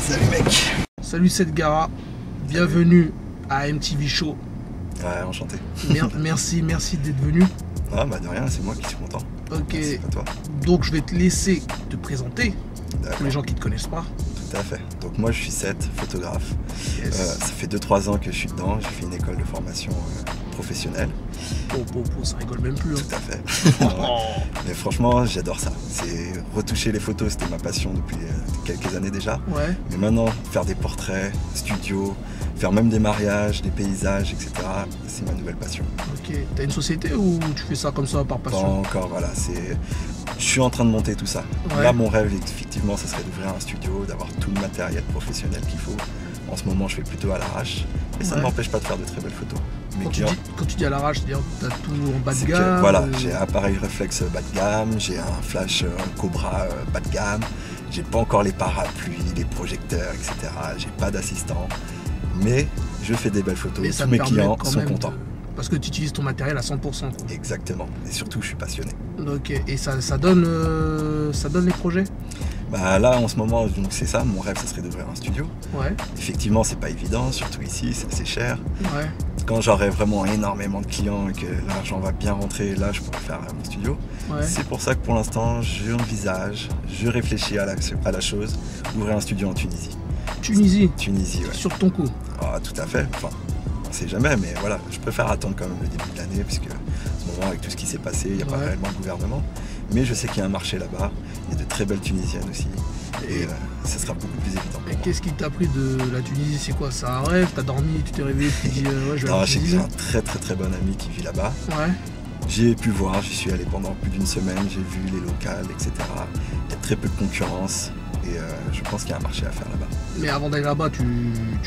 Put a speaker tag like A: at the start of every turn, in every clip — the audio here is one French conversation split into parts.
A: Salut mec.
B: Salut Seth Gara, bienvenue à MTV Show.
A: Ouais, enchanté.
B: Merci d'être venu.
A: Ah bah de rien, c'est moi qui suis content.
B: Ok,
A: C'est pas toi.
B: donc je vais te laisser te présenter
A: D'accord.
B: pour les gens qui ne te connaissent pas.
A: Tout à fait. Donc moi je suis Seth, photographe.
B: Yes.
A: Ça fait 2-3 ans que je suis dedans, j'ai fait une école de formation professionnelle.
B: Ça rigole même plus. Hein.
A: Tout à fait. Ouais. Mais franchement j'adore ça. C'est retoucher les photos, c'était ma passion depuis quelques années déjà.
B: Ouais.
A: Mais maintenant, faire des portraits, studio, faire même des mariages, des paysages, etc. C'est ma nouvelle passion.
B: Ok, t'as une société ou tu fais ça comme ça par
A: Pas
B: passion?
A: encore, voilà. Je suis en train de monter tout ça.
B: Ouais.
A: Là, mon rêve, effectivement, ce serait d'ouvrir un studio, d'avoir tout le matériel professionnel qu'il faut. En ce moment, je fais plutôt à l'arrache. Et ça ne
B: Ouais.
A: m'empêche pas de faire de très belles photos. Mes
B: Quand tu dis à l'arrache, c'est-à-dire t'as tout en bas de
A: c'est que,
B: gamme
A: voilà,
B: ou-
A: j'ai un appareil réflexe bas de gamme, j'ai un flash Cobra bas de gamme, j'ai pas encore les parapluies, les projecteurs, etc. J'ai pas d'assistant, mais je fais des belles photos.
B: Mais ça
A: Tous
B: te
A: mes
B: permet
A: clients
B: quand
A: sont
B: même
A: contents.
B: Parce que tu utilises ton matériel à 100%. Quoi.
A: Exactement. Et surtout, je suis passionné.
B: Ok, et ça donne les projets?
A: Bah là, en ce moment, donc c'est ça. Mon rêve, ça serait d'ouvrir un studio.
B: Ouais,
A: Effectivement, c'est pas évident, surtout ici, c'est assez cher.
B: ouais.
A: Quand j'aurai vraiment énormément de clients et que l'argent va bien rentrer, là, je pourrai faire mon studio.
B: Ouais.
A: C'est pour ça que pour l'instant, je réfléchis à la chose, ouvrir un studio en Tunisie.
B: Tunisie,
A: Tunisie, ouais.
B: sur ton coup.
A: Ah, tout à fait. Enfin, on sait jamais, mais voilà, je préfère attendre quand même le début de l'année, puisque en ce moment, avec tout ce qui s'est passé, il n'y a pas
B: Ouais.
A: réellement de gouvernement. Mais je sais qu'il y a un marché là-bas, il y a de très belles Tunisiennes aussi, et ça sera beaucoup plus évident.
B: Et qu'est-ce qui t'a pris de la Tunisie? C'est quoi? C'est un rêve? T'as dormi, tu t'es réveillé, tu t'es dit ouais, je vais aller en
A: Alors, j'ai
B: Tunisie?
A: un très bon ami qui vit là-bas.
B: Ouais.
A: J'ai pu voir, j'y suis allé pendant plus d'une semaine, j'ai vu les locales, etc. Il y a très peu de concurrence et je pense qu'il y a un marché à faire là-bas.
B: Mais avant d'aller là-bas, tu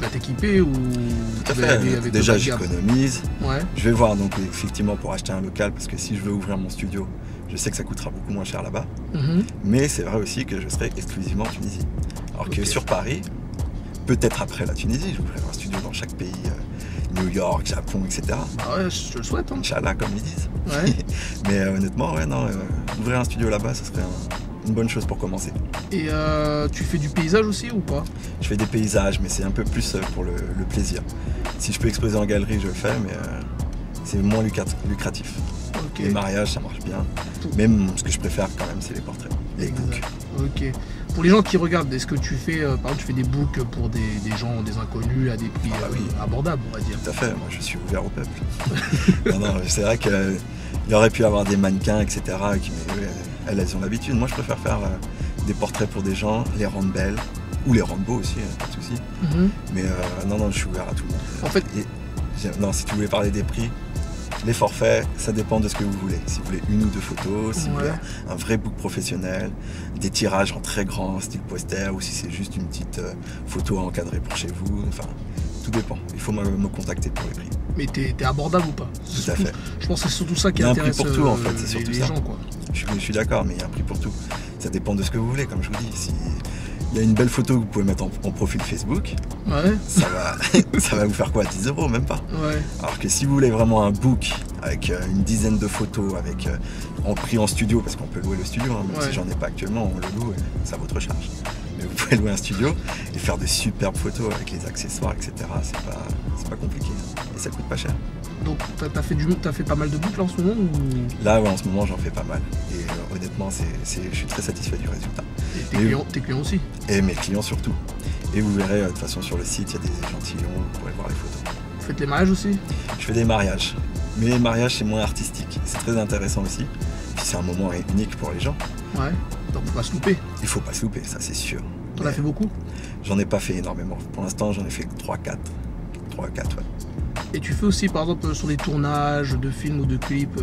B: vas t'équiper ou
A: Tout à
B: tu vas y aller
A: fait.
B: avec
A: Déjà,
B: le bas de gamme?
A: j'économise.
B: Ouais.
A: Je vais voir donc effectivement pour acheter un local parce que si je veux ouvrir mon studio, je sais que ça coûtera beaucoup moins cher là-bas.
B: Mhm.
A: Mais c'est vrai aussi que je serai exclusivement en Tunisie. Alors que
B: Ok.
A: sur Paris, peut-être après la Tunisie, j'ouvrirai un studio dans chaque pays, New York, Japon, etc.
B: Ah ouais, je te le souhaite. Hein.
A: Inch'Allah, comme ils disent.
B: Ouais.
A: Mais honnêtement, ouais, non, ouvrir un studio là-bas, ce serait une bonne chose pour commencer.
B: Et tu fais du paysage aussi ou pas?
A: Je fais des paysages, mais c'est un peu plus pour le plaisir. Si je peux exposer en galerie, je le fais, mais c'est moins lucratif.
B: Ok.
A: Les mariages, ça marche bien. Même ce que je préfère quand même, c'est les portraits. Les books.
B: Ok. Pour les gens qui regardent, est-ce que tu fais, par exemple, tu fais des books pour des gens, des inconnus à des prix
A: Ah oui.
B: abordables, on va dire?
A: Tout à fait, moi je suis ouvert au peuple. non, c'est vrai qu'il y aurait pu avoir des mannequins, etc. Mais elles ont l'habitude. Moi je préfère faire des portraits pour des gens, les rendre belles, ou les rendre beaux aussi, pas de souci.
B: Mhm.
A: Mais non, je suis ouvert à tout le monde.
B: En fait,
A: Non, si tu voulais parler des prix, les forfaits, ça dépend de ce que vous voulez. Si vous voulez une ou deux photos, si vous voulez un vrai book professionnel, des tirages en très grand, style poster, ou si c'est juste une petite photo à encadrer pour chez vous, enfin, tout dépend. Il faut me contacter pour les prix.
B: mais t'es abordable ou pas?
A: Tout à fait.
B: Je pense que c'est surtout ça qui
A: Il y a un prix
B: intéresse
A: pour tout, en fait, c'est surtout
B: les
A: ça.
B: gens, quoi.
A: Je suis d'accord, mais il y a un prix pour tout. Ça dépend de ce que vous voulez, comme je vous dis. Si il y a une belle photo que vous pouvez mettre en profil Facebook,
B: Ouais,
A: ça va vous faire quoi, 10 €, même pas.
B: ouais.
A: Alors que si vous voulez vraiment un book avec une dizaine de photos, avec en prix en studio, parce qu'on peut louer le studio, hein, même
B: Ouais.
A: si j'en ai pas actuellement, on le loue et ça vaut votre charge. Mais vous pouvez louer un studio et faire de superbes photos avec les accessoires, etc. C'est pas compliqué. Et ça coûte pas cher.
B: Donc t'as fait pas mal de boucles là en ce moment ou...
A: Là, ouais, en ce moment, j'en fais pas mal. Et honnêtement, je suis très satisfait du résultat.
B: Et tes clients aussi?
A: Et mes clients surtout. Et vous verrez, de toute façon, sur le site, il y a des échantillons, vous pourrez voir les photos.
B: Vous faites les mariages aussi?
A: Je fais des mariages. Mais les mariages, c'est moins artistique. C'est très intéressant aussi. Puis c'est un moment unique pour les gens.
B: Ouais. Donc faut pas se louper.
A: Il faut pas se louper, ça c'est sûr.
B: T'en as fait beaucoup?
A: J'en ai pas fait énormément. Pour l'instant, j'en ai fait 3-4. 3-4, ouais.
B: Et tu fais aussi par exemple sur des tournages de films ou de clips,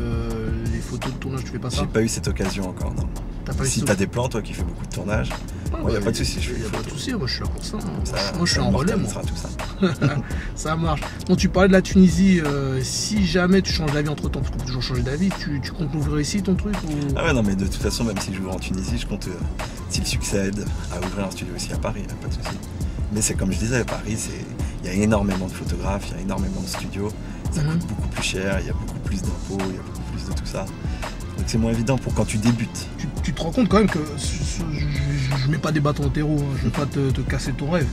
B: les photos de tournage, tu fais pas ça?
A: J'ai pas eu cette occasion encore, non.
B: T'as pas eu
A: Si
B: ce-
A: t'as des plans, toi qui fais beaucoup de tournage, Il n'y a pas de souci, je fais
B: Il n'y
A: des
B: a pas de
A: photos.
B: souci, moi je suis là pour ça.
A: Ça,
B: Moi je suis en relais, moi.
A: ça tout ça.
B: Ça marche. Bon, tu parlais de la Tunisie. Si jamais tu changes d'avis entre temps, parce qu'on peut toujours changer d'avis, tu comptes l'ouvrir ici ton truc ou...
A: Ah ouais, non, mais de toute façon, même si j'ouvre en Tunisie, je compte, s'il succède, à ouvrir un studio aussi à Paris, pas de souci. Mais c'est comme je disais, Paris, il y a énormément de photographes, il y a énormément de studios, ça coûte beaucoup plus cher, il y a beaucoup plus d'impôts, il y a beaucoup plus de tout ça. Donc c'est moins évident pour quand tu débutes.
B: Tu te rends compte quand même que je mets pas des bâtons au terreau, hein, je veux pas te casser ton rêve,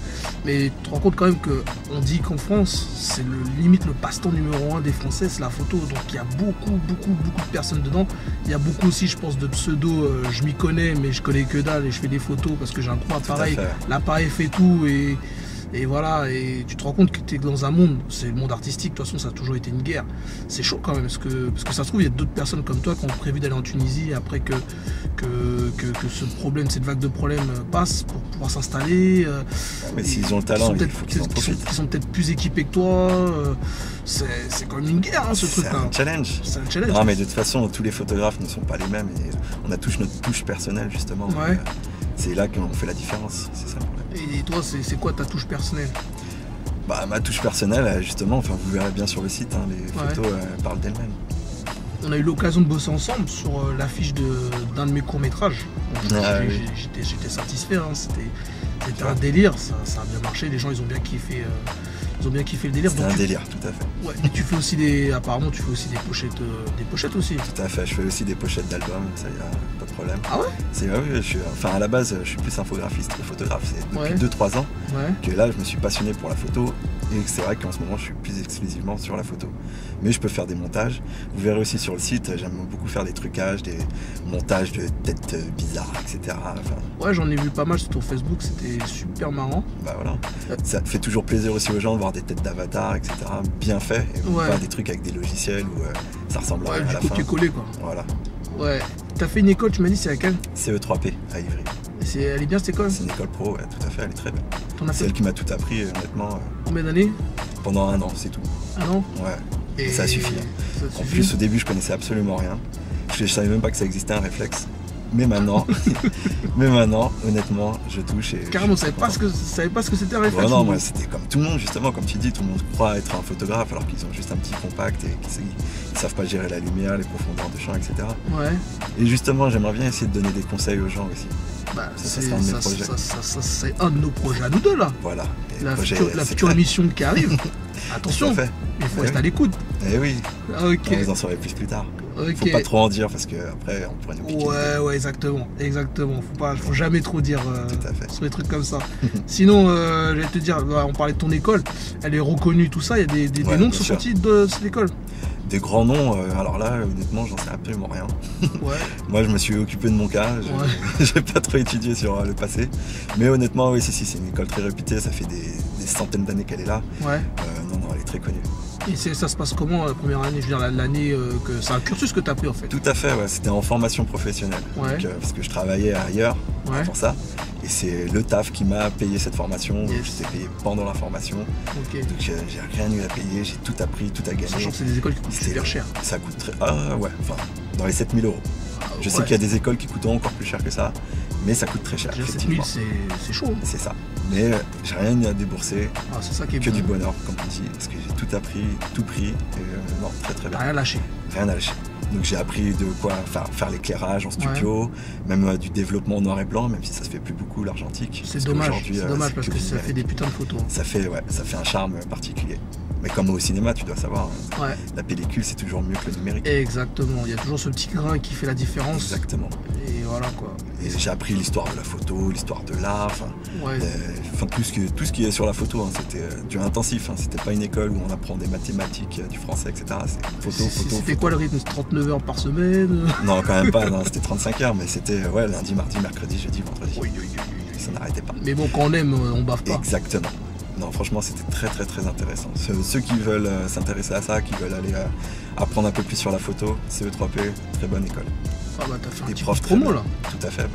B: mais tu te rends compte quand même qu'on dit qu'en France, c'est limite le passe-temps numéro 1 des Français, c'est la photo. Donc il y a beaucoup de personnes dedans. Il y a beaucoup aussi, je pense, de pseudo. Je m'y connais, mais je connais que dalle et je fais des photos parce que j'ai un gros appareil. L'appareil fait tout et voilà, et tu te rends compte que tu es dans un monde, c'est le monde artistique, de toute façon ça a toujours été une guerre. C'est chaud quand même, parce que ça se trouve, il y a d'autres personnes comme toi qui ont prévu d'aller en Tunisie après que ce problème, cette vague de problèmes passe pour pouvoir s'installer.
A: Mais s'ils ont le talent, il faut qu'ils en profitent.
B: Qui sont peut-être plus équipés que toi. C'est quand même une guerre, hein, ce truc.
A: C'est un challenge.
B: C'est un challenge.
A: Non, mais de toute façon, tous les photographes ne sont pas les mêmes et on a tous notre touche personnelle, justement.
B: Ouais.
A: C'est là qu'on fait la différence, c'est ça le problème.
B: Et toi, c'est quoi ta touche personnelle?
A: Bah, ma touche personnelle, justement, enfin, vous verrez bien sur le site, hein, les photos parlent d'elles-mêmes.
B: On a eu l'occasion de bosser ensemble sur l'affiche d'un de mes courts-métrages. J'étais satisfait, hein. C'était un délire, ça a bien marché, les gens ils ont bien kiffé. Ils ont bien kiffé le délire.
A: C'est un délire, tout à fait.
B: Ouais, et tu fais aussi apparemment tu fais aussi des pochettes aussi.
A: Tout à fait, je fais aussi des pochettes d'albums, ça y a pas de problème.
B: Ah ouais?
A: À la base, je suis plus infographiste que photographe. C'est depuis 2-3 ans que là, je me suis passionné pour la photo. Et c'est vrai qu'en ce moment, je suis plus exclusivement sur la photo. Mais je peux faire des montages. Vous verrez aussi sur le site, j'aime beaucoup faire des trucages, des montages de têtes bizarres, etc. Enfin,
B: ouais, j'en ai vu pas mal sur ton Facebook, c'était super marrant.
A: Bah voilà. Ça fait toujours plaisir aussi aux gens de voir des têtes d'avatar, etc. bien fait. Et pas des trucs avec des logiciels où ça ressemble à la fin.
B: Du copier-coller, quoi.
A: Voilà.
B: Ouais. T'as fait une école, tu m'as dit, c'est laquelle?
A: CE3P à Ivry.
B: Elle est bien cette école?
A: C'est une école pro, ouais, tout à fait, elle est très belle. C'est
B: fait...
A: elle qui m'a tout appris, honnêtement.
B: Combien d'années?
A: Pendant 1 an, c'est tout.
B: 1 an?
A: Ouais. Et ça suffit. Hein. En plus, au début, je connaissais absolument rien. Je savais même pas que ça existait un réflexe. Mais maintenant, honnêtement, je touche et.
B: Carrément, je savais pas ce que c'était un réflexe.
A: Non, moi c'était comme tout le monde, justement, comme tu dis, tout le monde croit être un photographe alors qu'ils ont juste un petit compact et qu'ils savent pas gérer la lumière, les profondeurs de champ, etc.
B: Ouais.
A: Et justement, j'aimerais bien essayer de donner des conseils aux gens aussi.
B: Bah, c'est un de nos projets à nous deux là.
A: Voilà.
B: La future émission qui arrive. Attention, il faut rester à l'écoute.
A: Eh oui.
B: Ok.
A: Vous en saurez plus tard. Faut pas trop en dire parce qu'après on pourrait nous piquer.
B: Ouais, exactement. Faut jamais trop dire sur des trucs comme ça. Sinon, j'allais te dire, on parlait de ton école, elle est reconnue, tout ça. Il y a des noms qui sont sortis de cette école.
A: Des grands noms, alors là, honnêtement, j'en sais absolument rien.
B: Ouais.
A: Moi, je me suis occupé de mon cas, j'ai pas trop étudié sur le passé. Mais honnêtement, oui, si, c'est une école très réputée, ça fait des centaines d'années qu'elle est là.
B: Ouais.
A: Non, elle est très connue.
B: Et ça se passe comment la première année? Je veux dire, l'année que c'est un cursus que tu as pris en fait.
A: Tout à fait, ouais. C'était en formation professionnelle.
B: Ouais.
A: Donc, parce que je travaillais ailleurs pour ça. Et c'est le taf qui m'a payé cette formation. Yes. J'étais payé pendant la formation.
B: Okay.
A: Donc j'ai rien eu à payer, j'ai tout appris, tout à gagner.
B: Sachant que c'est des écoles qui coûtent super cher.
A: Ça coûte très. Ah ouais, enfin, dans les 7 000 €. Je sais qu'il y a des écoles qui coûtent encore plus cher que ça, mais ça coûte très cher.
B: Déjà 7 000, c'est chaud.
A: C'est ça. Mais j'ai rien eu à débourser.
B: Ah, c'est ça qui est
A: que du bonheur, comme tu dis, parce que j'ai tout appris, tout pris. Et non, très très bien.
B: Rien lâché.
A: Rien à lâcher. Donc j'ai appris de quoi faire l'éclairage en studio, même du développement en noir et blanc, même si ça se fait plus beaucoup l'argentique.
B: C'est dommage parce que ça fait des putains de photos.
A: Ça fait un charme particulier. Mais comme au cinéma, tu dois savoir, la pellicule c'est toujours mieux que le numérique.
B: Exactement, il y a toujours ce petit grain qui fait la différence.
A: Exactement.
B: Et voilà quoi.
A: Et j'ai appris l'histoire de la photo, l'histoire de l'art, tout ce qui est sur la photo, c'était du intensif, c'était pas une école où on apprend des mathématiques, du français, etc. C'est photo.
B: C'était quoi le rythme? 39 heures par semaine?
A: Non, quand même pas, c'était 35 heures, mais c'était lundi, mardi, mercredi, jeudi, vendredi. Oui. Ça n'arrêtait pas.
B: Mais bon, quand on aime, on bave pas.
A: Exactement. Non, franchement, c'était très très très intéressant. Ceux qui veulent s'intéresser à ça, qui veulent aller apprendre un peu plus sur la photo, CE3P, très bonne école.
B: Ah bah t'as fait un petit peu de promo là.
A: Tout à fait.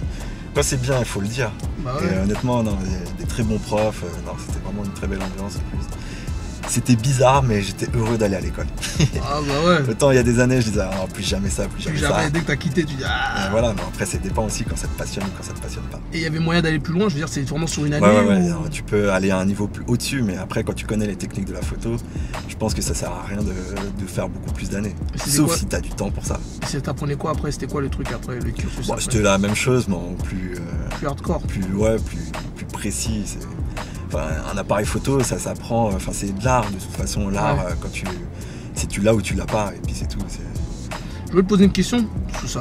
A: Quand c'est bien, il faut le dire.
B: Bah ouais.
A: Et honnêtement, non, des très bons profs, c'était vraiment une très belle ambiance. c'était bizarre, mais j'étais heureux d'aller à l'école.
B: Ah bah ouais.
A: Autant il y a des années, je disais ah, plus jamais ça, plus jamais ça.
B: Dès que t'as quitté, tu dis ah.
A: Et voilà, mais après ça dépend aussi quand ça te passionne ou quand ça te passionne pas.
B: Et il y avait moyen d'aller plus loin, je veux dire, c'est vraiment sur une année
A: Ouais,
B: ou...
A: tu peux aller à un niveau plus au-dessus, mais après quand tu connais les techniques de la photo, je pense que ça sert à rien de faire beaucoup plus d'années. Sauf si t'as du temps pour ça.
B: Et t'apprenais quoi après? C'était quoi le truc après, le cursus?
A: C'était la même chose, mais en plus
B: hardcore.
A: Plus précis. Enfin, un appareil photo, ça s'apprend, enfin c'est de l'art de toute façon, l'art quand tu l'as ou tu l'as pas, et puis c'est tout.
B: Je voulais te poser une question, parce que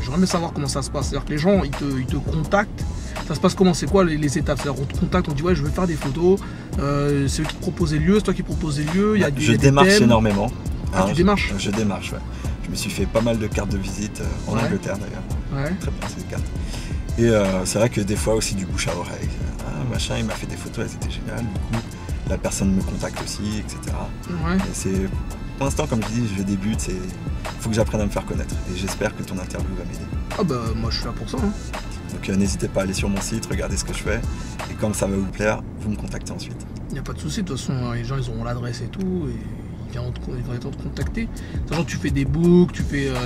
B: j'aimerais bien savoir comment ça se passe. C'est-à-dire que les gens, ils te contactent. Ça se passe comment? C'est quoi les étapes? C'est-à-dire on te contacte, on te dit ouais je veux faire des photos, c'est eux qui te proposent les lieux, c'est toi qui proposes les lieux,
A: je démarche énormément.
B: Tu démarches?
A: Je démarche, ouais. Je me suis fait pas mal de cartes de visite en Angleterre d'ailleurs.
B: Ouais.
A: Très bien ces cartes. Et c'est vrai que des fois aussi du bouche à oreille. Ah machin, il m'a fait des photos, elles étaient géniales. Du coup, la personne me contacte aussi, etc.
B: Ouais.
A: Et c'est, pour l'instant, comme je dis, je débute, faut que j'apprenne à me faire connaître. Et j'espère que ton interview va m'aider.
B: Ah bah moi je suis là pour ça. Hein.
A: Donc n'hésitez pas à aller sur mon site, regardez ce que je fais. Et quand ça va vous plaire, vous me contactez ensuite.
B: Il n'y a pas de souci, de toute façon, les gens ils auront l'adresse et tout. Et... ils vont te contacter. Sachant que tu fais des books,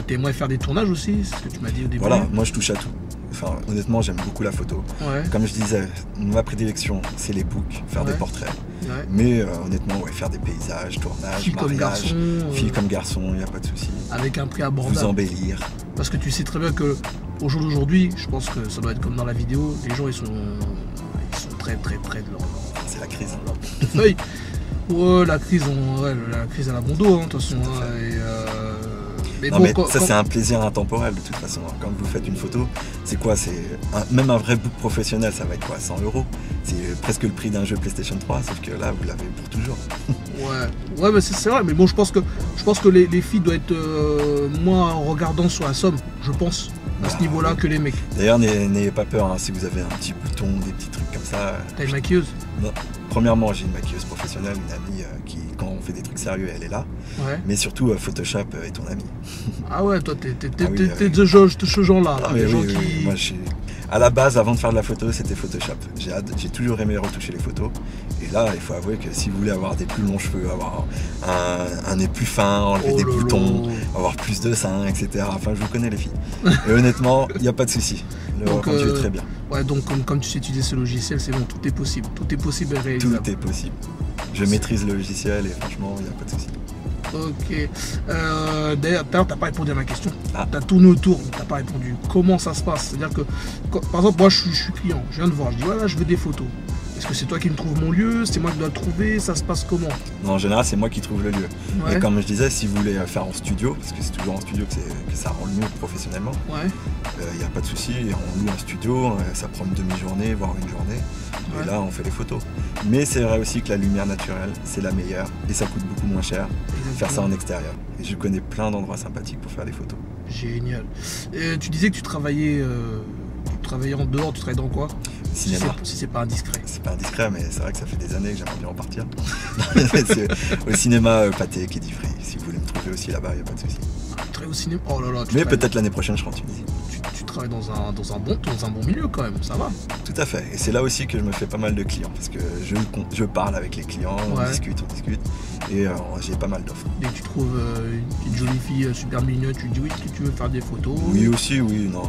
B: t'aimerais faire des tournages aussi, c'est ce que tu m'as dit au début.
A: Voilà, moi je touche à tout. Enfin, honnêtement, j'aime beaucoup la photo.
B: Ouais.
A: Comme je disais, ma prédilection, c'est les books, faire des portraits.
B: Ouais.
A: Mais honnêtement, faire des paysages, tournages,
B: filles comme garçons.
A: Filles comme garçons, il n'y a pas de souci.
B: Avec un prix abordable.
A: Vous embellir. Parce
B: que tu sais très bien que au jour d'aujourd'hui, je pense que ça doit être comme dans la vidéo, les gens ils sont très très près de leur
A: c'est la crise.
B: Leur portefeuille. Ouais, la crise elle a bon dos, de toute façon.
A: Mais c'est un plaisir intemporel de toute façon. Quand vous faites une photo, c'est quoi? Même un vrai book professionnel, ça va être quoi? 100 €. C'est presque le prix d'un jeu PlayStation 3, sauf que là, vous l'avez pour toujours.
B: Ouais, mais c'est vrai. Mais bon, je pense que les filles doivent être moins regardant sur la somme, je pense, à ce niveau-là que les mecs.
A: D'ailleurs, n'ayez pas peur, hein, si vous avez un petit bouton, des petits trucs comme ça.
B: T'as une maquilleuse?
A: Non. Premièrement, j'ai une maquilleuse professionnelle, une amie qui, quand on fait des trucs sérieux, elle est là.
B: Ouais.
A: Mais surtout, Photoshop est ton ami.
B: Ah ouais, toi, t'es de ce genre-là.
A: Moi, à la base, avant de faire de la photo, c'était Photoshop. J'ai toujours aimé retoucher les photos. Et là, il faut avouer que si vous voulez avoir des plus longs cheveux, avoir un nez plus fin, enlever des boutons, avoir plus de seins, etc. Enfin, je vous connais les filles. Et honnêtement, il n'y a pas de souci. Le rendu est très bien.
B: Ouais, donc comme tu sais utiliser ce logiciel, c'est bon, tout est possible. Tout est possible et réalisable.
A: Tout est possible. Je maîtrise le logiciel et franchement, il n'y a pas de souci.
B: Ok. D'ailleurs, t'as pas répondu à ma question. T'as tourné autour, t'as pas répondu. Comment ça se passe? C'est-à-dire que, par exemple, moi je suis client, je viens de voir, je dis voilà, je veux des photos. Est-ce que c'est toi qui me trouves mon lieu? C'est moi qui dois le trouver? Ça se passe comment?
A: Non, en général, c'est moi qui trouve le lieu. Ouais. Et comme je disais, si vous voulez faire en studio, parce que c'est toujours en studio que ça rend le mieux professionnellement, il n'y a pas de souci, on loue un studio, ça prend une demi-journée, voire une journée, et là on fait les photos. Mais c'est vrai aussi que la lumière naturelle, c'est la meilleure, et ça coûte beaucoup moins cher faire ça en extérieur. Et je connais plein d'endroits sympathiques pour faire des photos.
B: Génial. Et tu disais que tu travaillais en dehors, tu travaillais dans quoi?
A: Cinéma.
B: Si c'est pas indiscret.
A: C'est pas indiscret, mais c'est vrai que ça fait des années que j'aimerais bien repartir. Au cinéma Pathé, Quai d'Ivry. Si vous voulez me trouver aussi là-bas, il n'y a pas de souci.
B: Tu travailles au cinéma? Oh là là.
A: Mais peut-être l'année prochaine, je serai en Tunisie.
B: Tu travailles dans un bon milieu quand même, ça va.
A: Tout à fait. Et c'est là aussi que je me fais pas mal de clients. Parce que je parle avec les clients, on discute. Et j'ai pas mal d'offres.
B: Et tu trouves une jolie fille super mignonne, tu dis oui, tu veux faire des photos?
A: Oui, aussi, oui, non.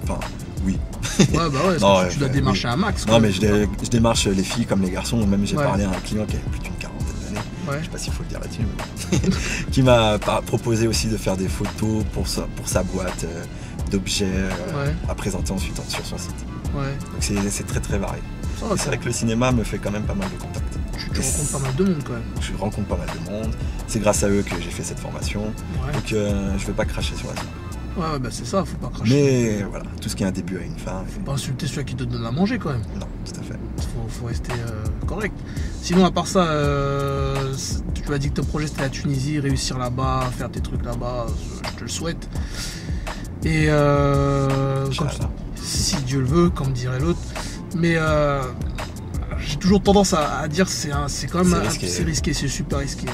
A: Enfin, oui.
B: Ouais, bah ouais, non, tu dois démarcher un max.
A: Non, mais je démarche les filles comme les garçons. Même j'ai parlé à un client qui avait plus d'une quarantaine d'années. Je sais pas s'il faut le dire là-dessus, mais qui m'a proposé aussi de faire des photos pour sa boîte d'objets à présenter ensuite sur son site. Donc c'est très très varié. C'est vrai que le cinéma me fait quand même pas mal de contacts.
B: Tu rencontres pas mal de monde quand même.
A: Je rencontre pas mal de monde. C'est grâce à eux que j'ai fait cette formation. Donc je vais pas cracher sur la soupe.
B: Ouais, bah c'est ça, faut pas cracher.
A: Mais voilà, tout ce qui a un début a une fin.
B: Faut pas insulter celui qui te donne à manger quand même.
A: Non, tout à fait.
B: Faut rester correct. Sinon, à part ça, tu m'as dit que ton projet c'était la Tunisie, réussir là-bas, faire tes trucs là-bas, je te le souhaite. Et si Dieu le veut, comme dirait l'autre. Mais j'ai toujours tendance à dire c'est quand même risqué, c'est super risqué.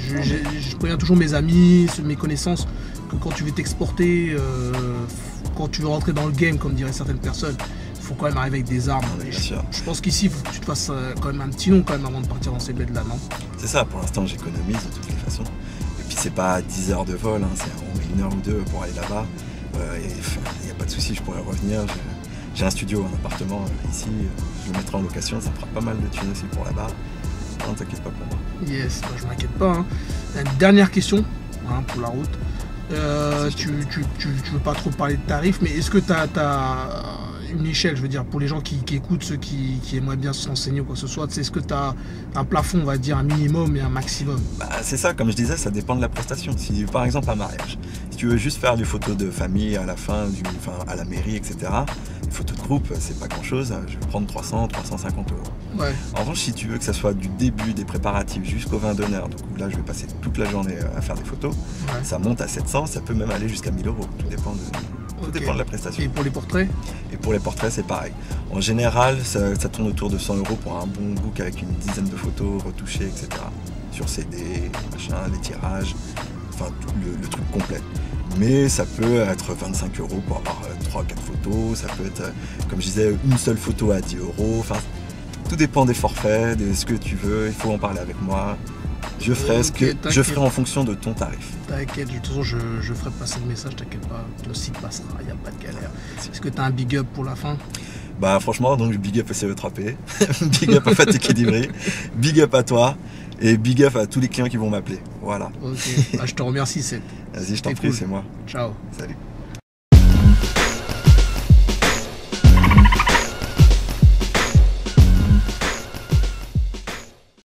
B: Je préviens toujours mes amis, mes connaissances, que quand tu veux t'exporter, quand tu veux rentrer dans le game, comme diraient certaines personnes, faut quand même arriver avec des armes.
A: Bien sûr.
B: Je pense qu'ici, il faut que tu te fasses quand même un petit nom quand même avant de partir dans ces bêtes-là, non?
A: C'est ça, pour l'instant j'économise de toutes les façons. Et puis c'est pas 10 heures de vol, hein, on met 1 heure ou 2 pour aller là-bas. Il n'y a pas de souci, je pourrais revenir. J'ai un studio, un appartement ici, je le mettrai en location, ça me fera pas mal de thunes aussi pour là-bas. Non, t'inquiète pas pour moi.
B: Yes, bah, je m'inquiète pas. Hein. Une dernière question pour la route. Tu veux pas trop parler de tarifs, mais est-ce que tu as une échelle, je veux dire, pour les gens qui écoutent, ceux qui aimeraient bien se renseigner ou quoi que ce soit, est-ce que tu as un plafond, on va dire, un minimum et un maximum?
A: C'est ça, comme je disais, ça dépend de la prestation. Si par exemple un mariage, si tu veux juste faire des photos de famille à la fin, à la mairie, etc., les photos de groupe, c'est pas grand-chose, je vais prendre 300, 350 euros.
B: Ouais.
A: En revanche, si tu veux que ça soit du début des préparatifs jusqu'au vin d'honneur, donc là je vais passer toute la journée à faire des photos, ça monte à 700, ça peut même aller jusqu'à 1000 euros. Tout dépend de la prestation.
B: Et pour les portraits?
A: Et pour les portraits, c'est pareil. En général, ça tourne autour de 100 euros pour un bon book avec une dizaine de photos retouchées, etc. Sur CD, machin, les tirages, enfin tout le truc complet. Mais ça peut être 25 euros pour avoir 3-4 photos, ça peut être, comme je disais, une seule photo à 10 euros. Enfin, tout dépend des forfaits, de ce que tu veux, il faut en parler avec moi. Je ferai je ferai en fonction de ton tarif.
B: T'inquiète, de toute façon, je ferai passer le message, t'inquiète pas, ton site passera, il n'y a pas de galère. Est-ce que tu as un big up pour la fin?
A: Bah franchement, donc big up à CE3P, big up à Fatiki Dibri, big up à toi et big up à tous les clients qui vont m'appeler. Voilà.
B: Ok, bah, je te remercie, Seth.
A: Vas-y, je t'en prie, c'est moi.
B: Ciao.
A: Salut.